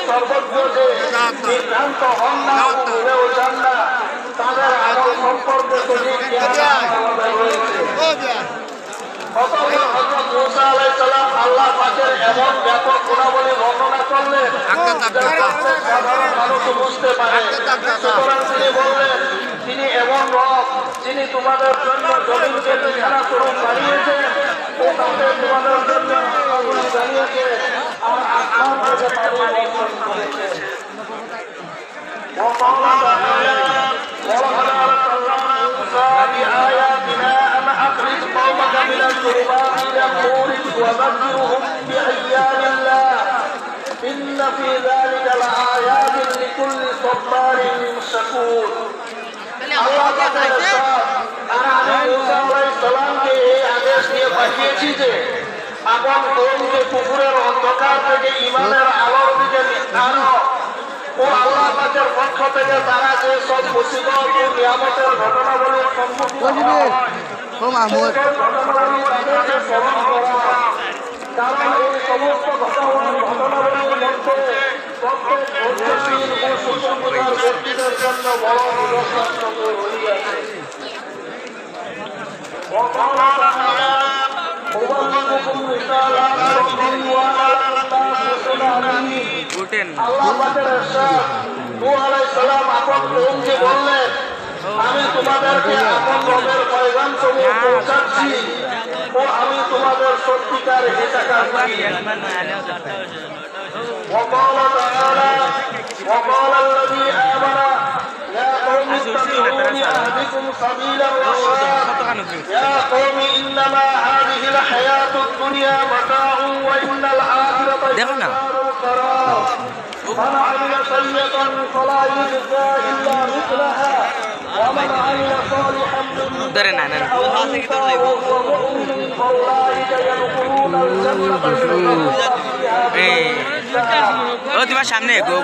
সর্বজ্ঞ যে বিভ্রান্ত হন না, ভুলেও যান না, তাদের আমল সম্পর্কে সঠিক জ্ঞান আমাদের রয়েছে। অতঃপর হযরত মূসা আলাইহিস সালাম আল্লাহ পাকের এমন ব্যাপক গুণাবলী বর্ণনা করলেন যাতে সাধারণ মানুষ বুঝতে পারে। সুতরাং তিনি বললেন, তিনি এমন রব যিনি তোমাদের জন্য জমিনকে বিছানা স্বরূপ বানিয়েছেন ও তাতে তোমাদের জন্য আগুন জ্বালিয়েছে আর আসমান থেকে পানি বর্ষণ করেছে। ولقد أرسلنا موسى بآياتنا أن أخرج قومك من الظلمات إلى النور وذكرهم بأيام الله إن في ذلك لآيات لكل صبار شكور। আল্লাহ তাআলা মুসা আলাইহিস সালামকে এই আদেশ দিয়ে পাঠিয়েছি যে আপন কওমকে কুফরের অন্ধকার থেকে ঈমানের আলোর দিকে আনো ও আল্লাহ পাকের পক্ষ থেকে তারা যে সব মুসিবত ও নিয়ামতের ঘটনাবলীর সম্মুখীন হয় কারণ এই সমস্ত ঘটনাবলীর মধ্যে প্রত্যেক ধৈর্যশীল ও সুসংবাদ ব্যক্তিদের জন্য বড় নিদর্শন রহিয়াছে। বললেন, আমি তোমাদেরকে আপন রবের পয়গাম সমূহ পৌঁছাচ্ছি ও আমি তোমাদের সত্যিকার হিতাকাঙ্ক্ষী। وقال تعالى وقال الذي آمن يا قوم اتبعون أهدكم سبيل الرشاد يا قوم إنما هذه الحياة الدنيا متاع وإن الآخرة دار القرار من عمل سيئة فلا يجزى إلا مثلها ومن عمل صالحا من فأولئك يدخلون الجنة ও তোমার সামনে গো